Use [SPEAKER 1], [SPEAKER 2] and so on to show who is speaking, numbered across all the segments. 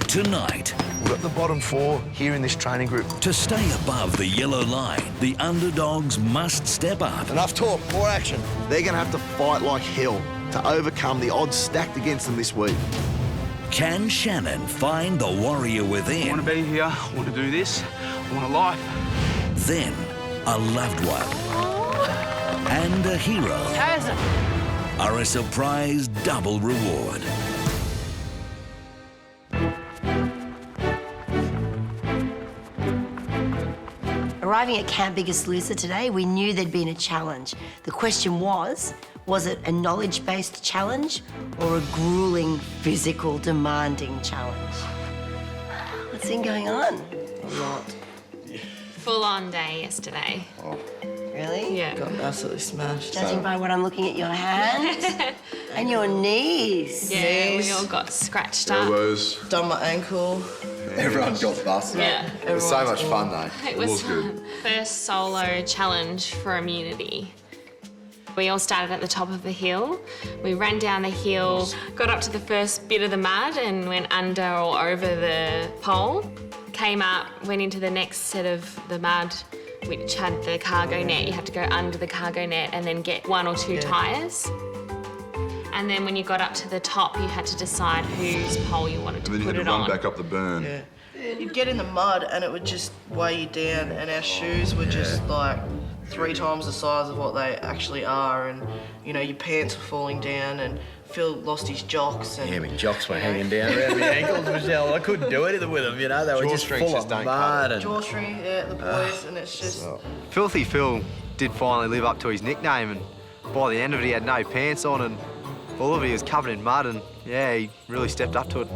[SPEAKER 1] Tonight,
[SPEAKER 2] We've got the bottom 4 here in this training group.
[SPEAKER 1] to stay above the yellow line, the underdogs must step up.
[SPEAKER 2] Enough talk, more action. They're going to have to fight like hell to overcome the odds stacked against them this week.
[SPEAKER 1] Can Shannon find the warrior
[SPEAKER 3] I
[SPEAKER 1] within?
[SPEAKER 3] want to be here, I want to do this, I want a life.
[SPEAKER 1] Then, a loved one and a hero are a surprise double reward.
[SPEAKER 4] Arriving at Camp Biggest Loser today, we knew there'd been a challenge. The question was it a knowledge-based challenge or a grueling, physical, demanding challenge? What's been going on? A lot.
[SPEAKER 5] Full-on day yesterday.
[SPEAKER 4] Really?
[SPEAKER 5] Yeah.
[SPEAKER 6] Got absolutely smashed.
[SPEAKER 4] Judging by what I'm looking at your hands and your knees.
[SPEAKER 5] Yeah, we all got scratched up.
[SPEAKER 6] Done my ankle.
[SPEAKER 7] Everyone got busted.
[SPEAKER 5] Yeah.
[SPEAKER 7] It was so much fun though.
[SPEAKER 5] It was
[SPEAKER 7] good.
[SPEAKER 5] first solo challenge for immunity. We all started at the top of the hill. We ran down the hill, got up to the first bit of the mud and went under or over the pole. Came up, went into the next set of the mud, which had the cargo net. You had to go under the cargo net and then get 1 or 2 tyres. And then when you got up to the top, you had to decide whose pole you wanted to
[SPEAKER 7] And then you
[SPEAKER 5] put
[SPEAKER 7] had
[SPEAKER 5] it
[SPEAKER 7] to run
[SPEAKER 5] on.
[SPEAKER 7] back up the burn.
[SPEAKER 6] Yeah. You'd get in the mud and it would just weigh you down, and our shoes were just like 3 times the size of what they actually are, and you know, your pants were falling down, and Phil lost his jocks. And,
[SPEAKER 8] Yeah, my jocks were hanging down around my ankles, Michelle. I couldn't do anything with them, you know. They were just full of mud. And
[SPEAKER 6] Jawstring, yeah, the boys, and it's just...
[SPEAKER 9] Filthy Phil did finally live up to his nickname, and by the end of it he had no pants on and all of it was covered in mud, and yeah, he really stepped up to it.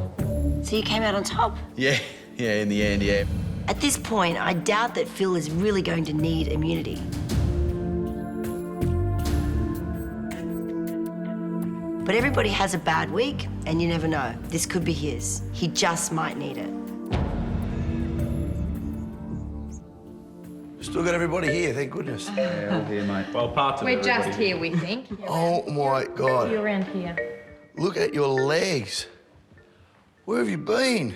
[SPEAKER 4] So you came out on top?
[SPEAKER 8] yeah, in the end, yeah.
[SPEAKER 4] At this point, I doubt that Phil is really going to need immunity. But everybody has a bad week, and you never know. This could be his. He just might need it.
[SPEAKER 2] Still got everybody here, thank goodness.
[SPEAKER 10] We're just here, we think.
[SPEAKER 2] Oh my God.
[SPEAKER 10] You're around here.
[SPEAKER 2] Look at your legs. Where have you been?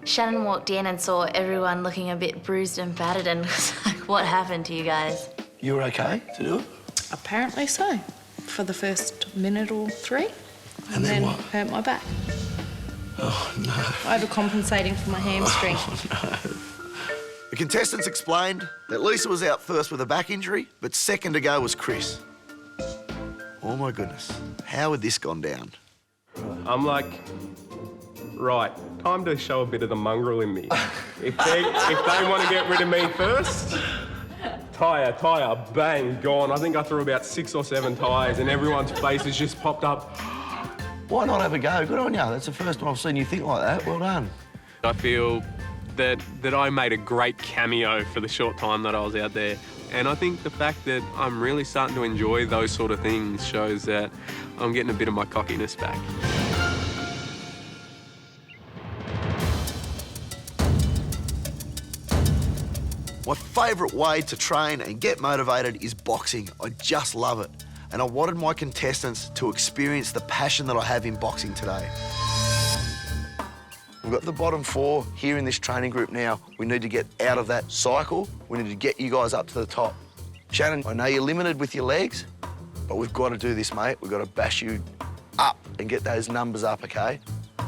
[SPEAKER 11] Shannon walked in and saw everyone looking a bit bruised and battered and was like, what happened to you guys?
[SPEAKER 2] You were okay to do it?
[SPEAKER 10] Apparently so. For the first minute or 3.
[SPEAKER 2] And then what?
[SPEAKER 10] Hurt my back.
[SPEAKER 2] Oh, no.
[SPEAKER 10] Overcompensating for my hamstring.
[SPEAKER 2] Oh, no. The contestants explained that Lisa was out first with a back injury, but second to go was Chris. Oh, my goodness. How had this gone down?
[SPEAKER 12] I'm like, right, time to show a bit of the mongrel in me. If they want to get rid of me first, tyre, bang, gone. I think I threw about 6 or 7 tyres and everyone's faces just popped up.
[SPEAKER 2] Why not have a go? Good on you. That's the first time I've seen you think like that. Well done.
[SPEAKER 12] I feel that I made a great cameo for the short time that I was out there. And I think the fact that I'm really starting to enjoy those sort of things shows that I'm getting a bit of my cockiness back.
[SPEAKER 2] My favourite way to train and get motivated is boxing. I just love it. And I wanted my contestants to experience the passion that I have in boxing today. We've got the bottom 4 here in this training group now. We need to get out of that cycle. We need to get you guys up to the top. Shannon, I know you're limited with your legs, but we've got to do this, mate. We've got to bash you up and get those numbers up, OK?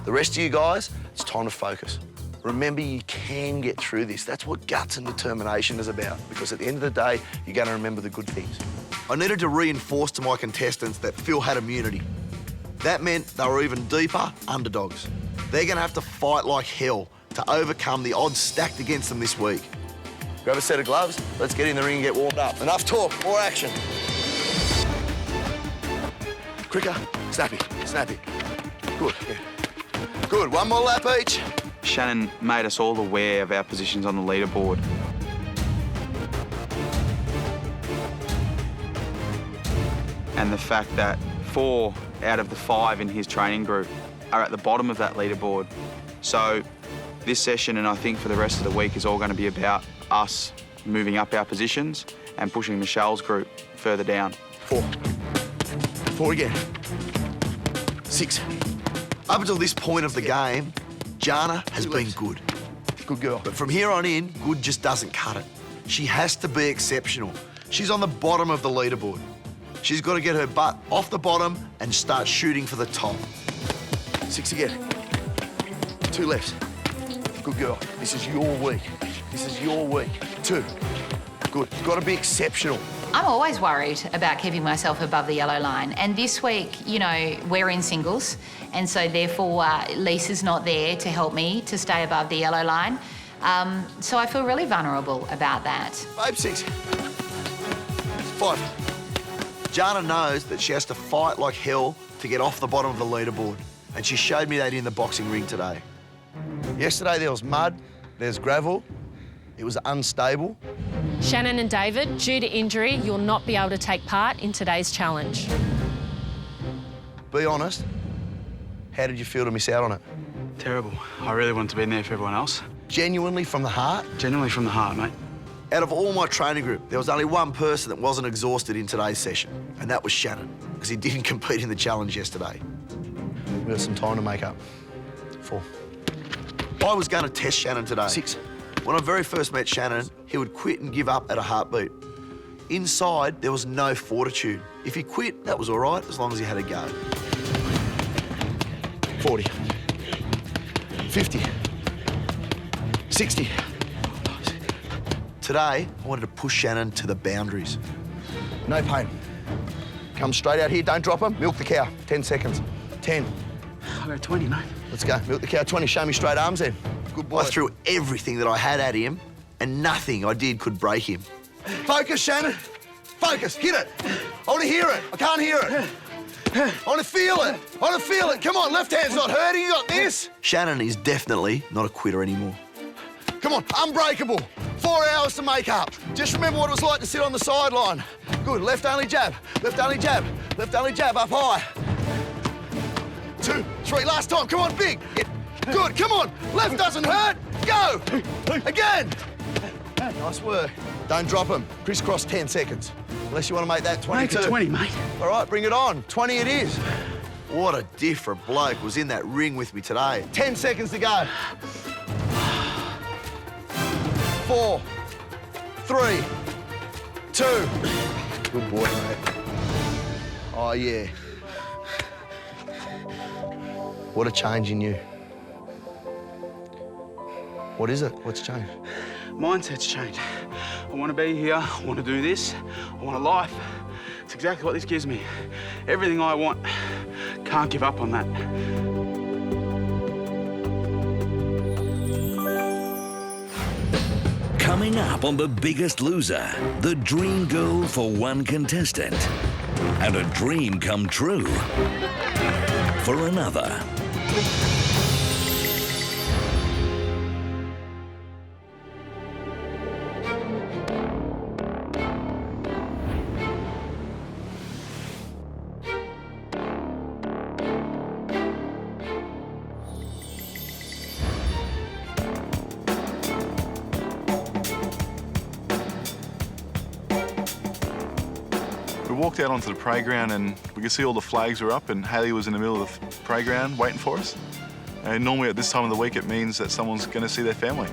[SPEAKER 2] The rest of you guys, it's time to focus. Remember, you can get through this. That's what guts and determination is about, because at the end of the day, you're going to remember the good things. I needed to reinforce to my contestants that Phil had immunity. That meant they were even deeper underdogs. They're going to have to fight like hell to overcome the odds stacked against them this week. Grab a set of gloves, let's get in the ring and get warmed up. Enough talk, more action. Quicker, snappy. Good, yeah. Good, 1 more lap each.
[SPEAKER 9] Shannon made us all aware of our positions on the leaderboard. And the fact that 4 out of the 5 in his training group are at the bottom of that leaderboard. So this session, and I think for the rest of the week, is all going to be about us moving up our positions and pushing Michelle's group further down.
[SPEAKER 2] 4 again. 6. Up until this point of the game, Jana has been good. Good girl. But from here on in, good just doesn't cut it. She has to be exceptional. She's on the bottom of the leaderboard. She's got to get her butt off the bottom and start shooting for the top. 6 again. 2 left. Good girl. This is your week. This is your week. 2. Good. You've got to be exceptional.
[SPEAKER 13] I'm always worried about keeping myself above the yellow line. And this week, you know, we're in singles. And so therefore, Lisa's not there to help me to stay above the yellow line. So I feel really vulnerable about that.
[SPEAKER 2] 5, 6. 5. Jana knows that she has to fight like hell to get off the bottom of the leaderboard. And she showed me that in the boxing ring today. Yesterday there was mud, there's gravel. It was unstable.
[SPEAKER 14] Shannon and David, due to injury, you'll not be able to take part in today's challenge.
[SPEAKER 2] Be honest, how did you feel to miss out on it?
[SPEAKER 3] Terrible. I really wanted to be in there for everyone else.
[SPEAKER 2] Genuinely from the heart?
[SPEAKER 3] Genuinely from the heart, mate.
[SPEAKER 2] Out of all my training group, there was only one person that wasn't exhausted in today's session, and that was Shannon, because he didn't compete in the challenge yesterday. We've got some time to make up. 4. I was going to test Shannon today. 6. When I very first met Shannon, he would quit and give up at a heartbeat. Inside, there was no fortitude. If he quit, that was all right, as long as he had a go. 40. 50. 60. Today, I wanted to push Shannon to the boundaries. No pain. Come straight out here, don't drop him. Milk the cow, 10 seconds. 10.
[SPEAKER 3] I'll go 20, mate.
[SPEAKER 2] Let's go, milk the cow, 20, show me straight arms then. Good boy. I threw everything that I had at him, and nothing I did could break him. Focus, Shannon. Focus, hit it. I want to hear it. I can't hear it. I want to feel it. I want to feel it. Come on, left hand's not hurting. You got this. Shannon is definitely not a quitter anymore. Come on, unbreakable. 4 hours to make up. Just remember what it was like to sit on the sideline. Good, left only jab, left only jab, left only jab, up high. 2, 3, last time, come on, big. Good, come on, left doesn't hurt. Go, again. Nice work. Don't drop him. Crisscross 10 seconds. Unless you want to make that 22.
[SPEAKER 3] Make it 20, mate.
[SPEAKER 2] All right, bring it on. 20 it is. What a different bloke was in that ring with me today. 10 seconds to go. 4, 3, 2. Good boy, mate. Oh, yeah. What a change in you. What is it? What's changed?
[SPEAKER 3] Mindset's changed. I want to be here. I want to do this. I want a life. It's exactly what this gives me. Everything I want. Can't give up on that.
[SPEAKER 1] Coming up on The Biggest Loser, the dream girl for one contestant and a dream come true for another.
[SPEAKER 15] We walked out onto the playground and we could see all the flags were up and Hayley was in the middle of the playground waiting for us. And normally at this time of the week it means that someone's going to see their family.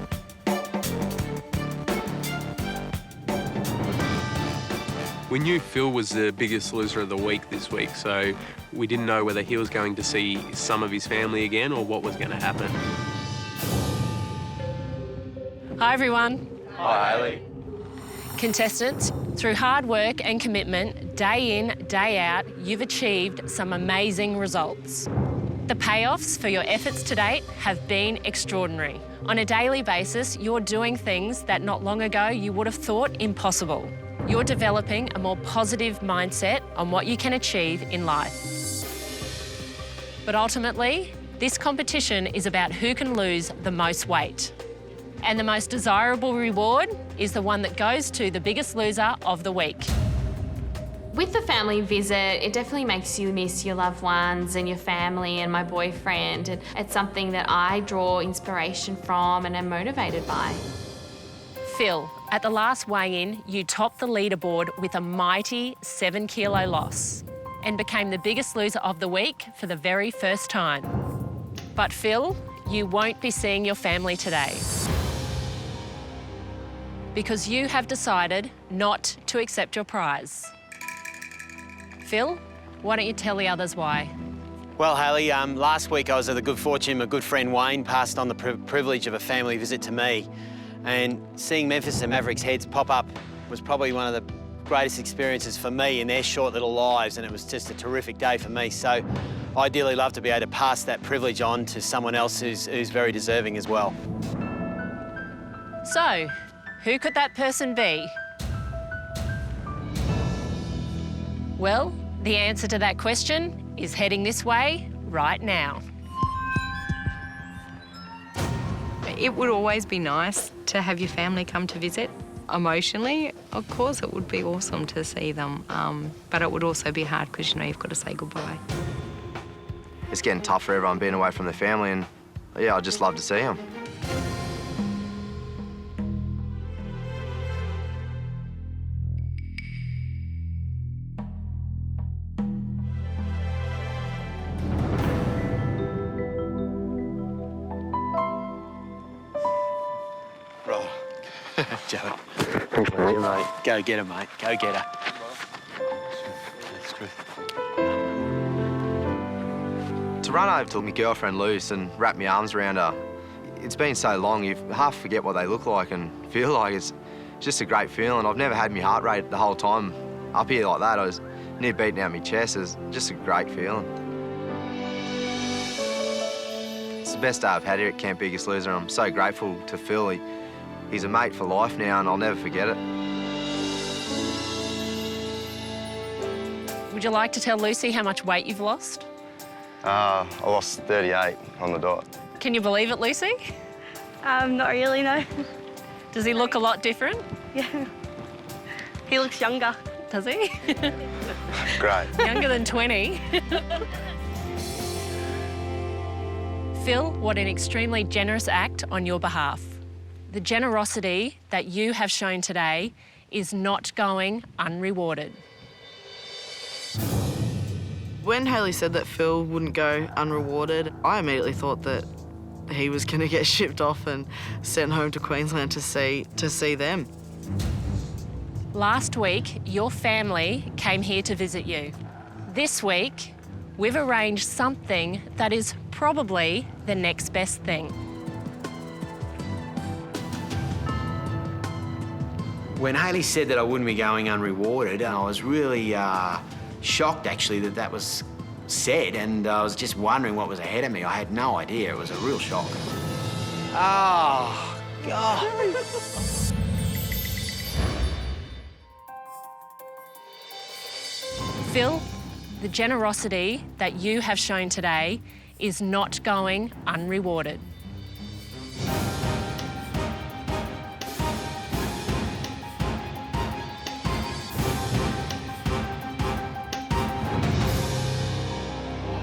[SPEAKER 12] We knew Phil was the biggest loser of the week this week, so we didn't know whether he was going to see some of his family again or what was going to happen.
[SPEAKER 14] Hi, everyone.
[SPEAKER 12] Hi, Hayley.
[SPEAKER 14] Contestants, through hard work and commitment, day in, day out, you've achieved some amazing results. The payoffs for your efforts to date have been extraordinary. On a daily basis, you're doing things that not long ago you would have thought impossible. You're developing a more positive mindset on what you can achieve in life. But ultimately, this competition is about who can lose the most weight. And the most desirable reward is the one that goes to the biggest loser of the week.
[SPEAKER 5] With the family visit, it definitely makes you miss your loved ones and your family and my boyfriend. And it's something that I draw inspiration from and am motivated by.
[SPEAKER 14] Phil, at the last weigh-in, you topped the leaderboard with a mighty 7-kilo loss and became the biggest loser of the week for the very first time. But Phil, you won't be seeing your family today because you have decided not to accept your prize. Phil, why don't you tell the others why?
[SPEAKER 16] Well, Hayley, last week I was at the good fortune, my good friend Wayne passed on the privilege of a family visit to me. And seeing Memphis and Mavericks heads pop up was probably one of the greatest experiences for me in their short little lives, and it was just a terrific day for me. So I ideally love to be able to pass that privilege on to someone else who's very deserving as well.
[SPEAKER 14] So, who could that person be? Well, the answer to that question is heading this way right now.
[SPEAKER 17] It would always be nice to have your family come to visit. Emotionally, of course, it would be awesome to see them, but it would also be hard because, you know, you've got to say goodbye.
[SPEAKER 7] It's getting tough for everyone being away from their family, and yeah, I'd just love to see them.
[SPEAKER 16] Joey. Thank you, mate. Go get her, mate. Go get her.
[SPEAKER 7] To run over to my girlfriend Luce and wrap my arms around her, it's been so long, you half forget what they look like and feel like. It's just a great feeling. I've never had my heart rate the whole time up here like that. I was near beating out my chest. It's just a great feeling. It's the best day I've had here at Camp Biggest Loser. I'm so grateful to Phil. He's a mate for life now, and I'll never forget it.
[SPEAKER 14] Would you like to tell Lucy how much weight you've lost?
[SPEAKER 18] I lost 38 on the dot.
[SPEAKER 14] Can you believe it, Lucy?
[SPEAKER 19] Not really, no.
[SPEAKER 14] Does he look a lot different?
[SPEAKER 19] Yeah. He looks younger.
[SPEAKER 14] Does he?
[SPEAKER 18] Great.
[SPEAKER 14] Younger than 20. Phil, what an extremely generous act on your behalf. The generosity that you have shown today is not going unrewarded.
[SPEAKER 6] When Hayley said that Phil wouldn't go unrewarded, I immediately thought that he was going to get shipped off and sent home to Queensland to see them.
[SPEAKER 14] Last week, your family came here to visit you. This week, we've arranged something that is probably the next best thing.
[SPEAKER 16] When Hayley said that I wouldn't be going unrewarded, I was really shocked, actually, that that was said, and I was just wondering what was ahead of me. I had no idea. It was a real shock. Oh, God.
[SPEAKER 14] Phil, the generosity that you have shown today is not going unrewarded.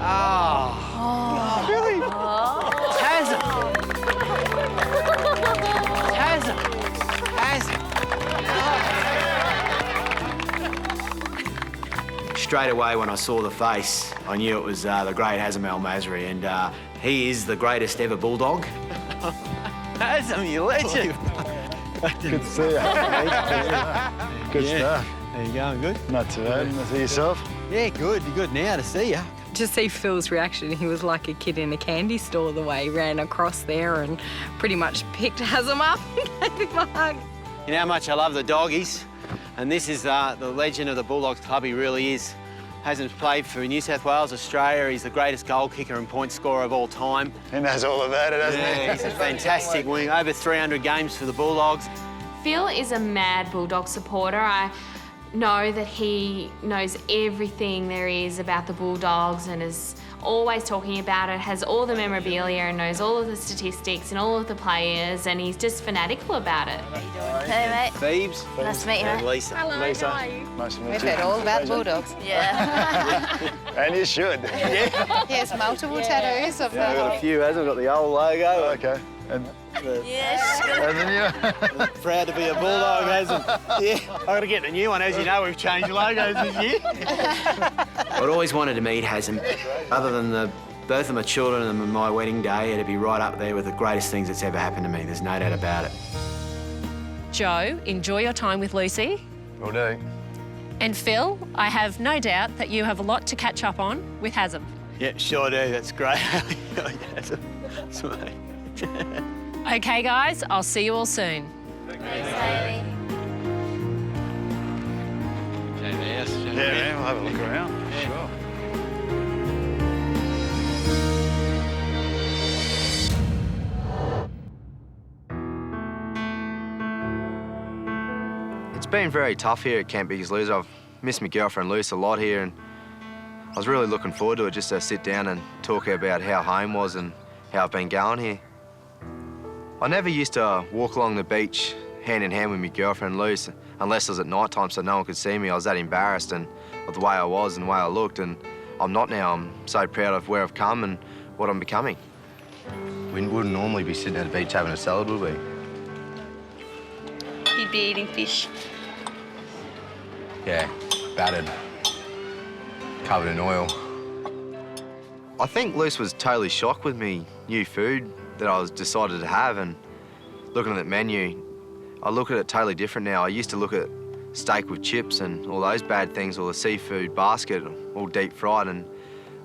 [SPEAKER 16] Oh. Really? Hasn't. Straight away when I saw the face, I knew it was the great Hazem Al Masri, and he is the greatest ever bulldog. Hazem, you legend.
[SPEAKER 18] Good to see you. Good stuff.
[SPEAKER 8] There you go, good?
[SPEAKER 18] Not too bad. I see yourself?
[SPEAKER 8] Yeah, good. You're good now to see you.
[SPEAKER 17] To see Phil's reaction, he was like a kid in a candy store the way he ran across there and pretty much picked Hazem up and gave him a hug.
[SPEAKER 16] You know how much I love the doggies, and this is the legend of the Bulldogs club. He really is. Hazem's played for New South Wales, Australia. He's the greatest goal kicker and point scorer of all time.
[SPEAKER 18] He knows all about it, doesn't he?
[SPEAKER 16] Yeah, he's a fantastic wing. Over 300 games for the Bulldogs.
[SPEAKER 5] Phil is a mad Bulldog supporter. I know that he knows everything there is about the Bulldogs and is always talking about it, has all the memorabilia and knows all of the statistics and all of the players, and he's just fanatical about it.
[SPEAKER 11] How you doing? Hey, mate.
[SPEAKER 16] Phoebes.
[SPEAKER 11] Nice to meet you,
[SPEAKER 16] And
[SPEAKER 11] mate.
[SPEAKER 16] Lisa.
[SPEAKER 11] Hello,
[SPEAKER 18] Lisa.
[SPEAKER 11] how are you?
[SPEAKER 18] Nice to meet
[SPEAKER 10] We've
[SPEAKER 18] you.
[SPEAKER 10] heard all about the Bulldogs.
[SPEAKER 11] Yeah.
[SPEAKER 18] And you should.
[SPEAKER 10] Yes, multiple tattoos of
[SPEAKER 16] I've got a few, Hazem. I've got the old logo.
[SPEAKER 18] Okay. And
[SPEAKER 11] Yes.
[SPEAKER 18] then you.
[SPEAKER 16] Proud to be a Bulldog, Hazem. Yeah. I've got to get the new one. As you know, we've changed logos this year. I'd always wanted to meet Hazem. Other than the Both of my children and my wedding day, it'd be right up there with the greatest things that's ever happened to me. There's no doubt about it.
[SPEAKER 14] Joe, enjoy your time with Lucy.
[SPEAKER 15] Will do.
[SPEAKER 14] And Phil, I have no doubt that you have a lot to catch up on with Hazem.
[SPEAKER 16] Yeah, sure do. That's great. Sweet.
[SPEAKER 14] Okay, guys, I'll see you all soon.
[SPEAKER 11] Thanks, Hayley.
[SPEAKER 3] Yeah, man, we'll have a look around.
[SPEAKER 16] Yeah.
[SPEAKER 3] Sure.
[SPEAKER 7] It's been very tough here at Camp Biggest Loser. I've missed my girlfriend Luce a lot here, and I was really looking forward to it, just to sit down and talk about how home was and how I've been going here. I never used to walk along the beach hand in hand with my girlfriend Luce, unless it was at night time so no one could see me. I was that embarrassed and of the way I was and the way I looked, and I'm not now. I'm so proud of where I've come and what I'm becoming. We wouldn't normally be sitting at the beach having a salad, would we?
[SPEAKER 19] You'd be eating fish.
[SPEAKER 7] Yeah, battered, covered in oil. I think Luce was totally shocked with me new food that I was decided to have, and looking at that menu, I look at it totally different now. I used to look at steak with chips and all those bad things, or the seafood basket, all deep fried, and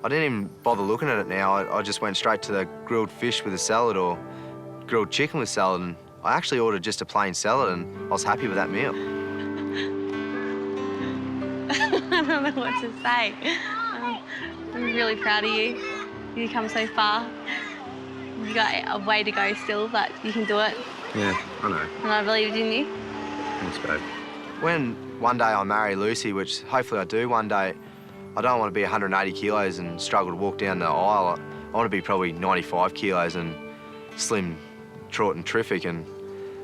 [SPEAKER 7] I didn't even bother looking at it now. I just went straight to the grilled fish with a salad or grilled chicken with salad, and I actually ordered just a plain salad, and I was happy with that meal.
[SPEAKER 19] I don't know what to say. I'm really proud of you. You've come so far. You got a way to go still, but you can do it.
[SPEAKER 7] Yeah, I know.
[SPEAKER 19] And I believed in you.
[SPEAKER 7] Thanks, babe. When one day I marry Lucy, which hopefully I do one day, I don't want to be 180 kilos and struggle to walk down the aisle. I want to be probably 95 kilos and slim, trot and terrific and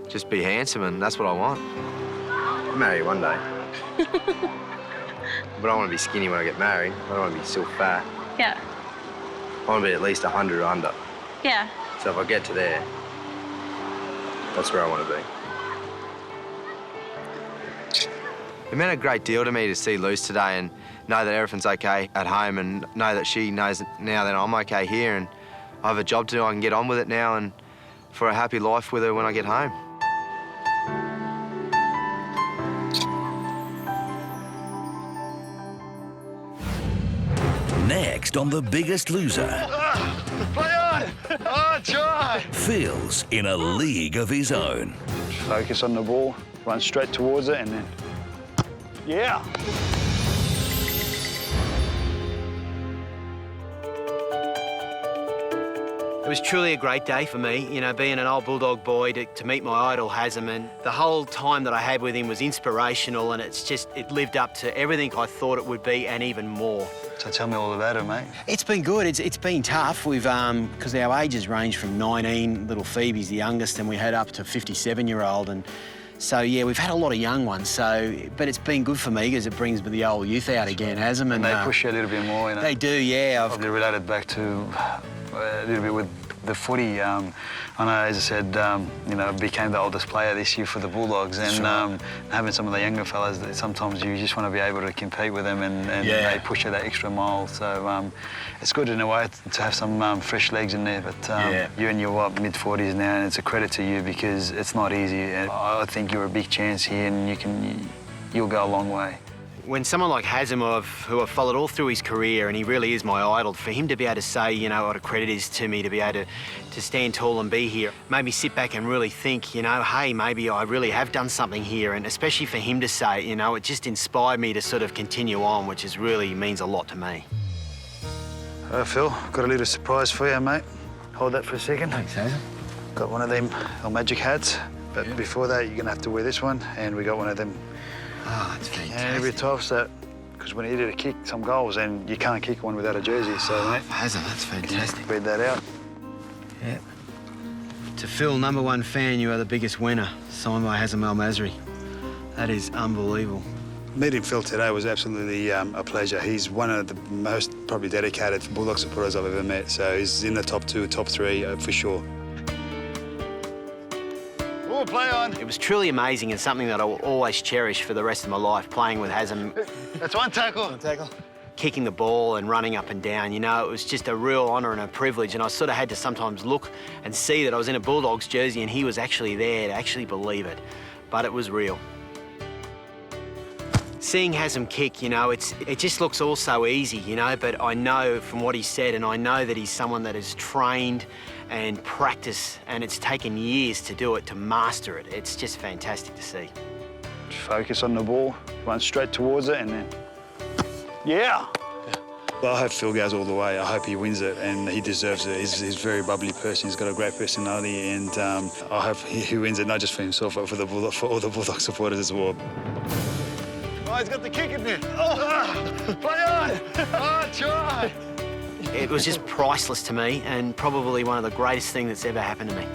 [SPEAKER 7] just be handsome, and that's what I want. I'll marry you one day. But I want to be skinny when I get married. I don't want to be still fat.
[SPEAKER 19] Yeah.
[SPEAKER 7] I want to be at least 100 or under.
[SPEAKER 19] Yeah.
[SPEAKER 7] So if I get to there, that's where I want to be. It meant a great deal to me to see Luce today and know that everything's okay at home, and know that she knows now that I'm okay here, and I have a job to do. I can get on with it now and for a happy life with her when I get home.
[SPEAKER 1] Next on The Biggest Loser.
[SPEAKER 3] Play on! Oh, try!
[SPEAKER 1] Phil's in a league of his own.
[SPEAKER 3] Focus on the ball, run straight towards it, and then... Yeah!
[SPEAKER 16] It was truly a great day for me, you know, being an old Bulldog boy to meet my idol, Hazem, and the whole time that I had with him was inspirational, and it lived up to everything I thought it would be and even more.
[SPEAKER 3] So tell me all about it, mate.
[SPEAKER 16] It's been good. It's been tough. We've, because our ages range from 19, little Phoebe's the youngest, and we had up to 57-year-old, and so, yeah, we've had a lot of young ones, but it's been good for me because it brings the old youth out again, Hazem.
[SPEAKER 3] And they push you a little bit more, you know.
[SPEAKER 16] They do, yeah.
[SPEAKER 3] Probably related back to a little bit with the footy. I know, as I said, you know, became the oldest player this year for the Bulldogs, and
[SPEAKER 16] Sure.
[SPEAKER 3] Having some of the younger fellas, that sometimes you just want to be able to compete with them, and they push you that extra mile. So it's good in a way to have some fresh legs in there. But you're in your mid-40s now, and it's a credit to you because it's not easy. And I think you're a big chance here, and you'll go a long way.
[SPEAKER 16] When someone like Hazem, who I've followed all through his career, and he really is my idol, for him to be able to say, you know, what a credit is to me to be able to stand tall and be here, made me sit back and really think, you know, hey, maybe I really have done something here, and especially for him to say it, you know, it just inspired me to sort of continue on, which is really means a lot to me.
[SPEAKER 3] Phil, got a little surprise for you, mate. Hold that for a second.
[SPEAKER 7] Thanks, Hazem.
[SPEAKER 3] Got one of them magic hats, but before that, you're going to have to wear this one, and we got one of them.
[SPEAKER 16] Oh, that's fantastic.
[SPEAKER 3] And every time that, because we needed to kick some goals, and you can't kick one without a jersey, so mate.
[SPEAKER 16] Hazem, that's fantastic.
[SPEAKER 3] Read that out.
[SPEAKER 16] Yeah. To Phil, #1 fan, you are the biggest winner. Signed by Hazem El Masri. That is unbelievable.
[SPEAKER 3] Meeting Phil today was absolutely a pleasure. He's one of the most probably dedicated Bulldog supporters I've ever met, so he's in the top 2, top 3 for sure.
[SPEAKER 16] Oh, play on. It was truly amazing and something that I will always cherish for the rest of my life, playing with Hazem.
[SPEAKER 3] That's one tackle.
[SPEAKER 16] One tackle. kicking the ball and running up and down. You know, it was just a real honour and a privilege, and I sort of had to sometimes look and see that I was in a Bulldogs jersey and he was actually there to actually believe it. But it was real. Seeing Hasem kick, you know, it just looks all so easy, you know, but I know from what he said, and I know that he's someone that has trained and practiced, and it's taken years to do it, to master it. It's just fantastic to see.
[SPEAKER 20] Focus on the ball, run straight towards it, and then, yeah!
[SPEAKER 21] Well, I hope Phil goes all the way. I hope he wins it, and he deserves it. He's a very bubbly person. He's got a great personality, and I hope he wins it, not just for himself, but for all the Bulldog supporters as well.
[SPEAKER 20] Oh, he's got the kick in there. Oh, play on! Oh, try!
[SPEAKER 16] It was just priceless to me, and probably one of the greatest things that's ever happened to me.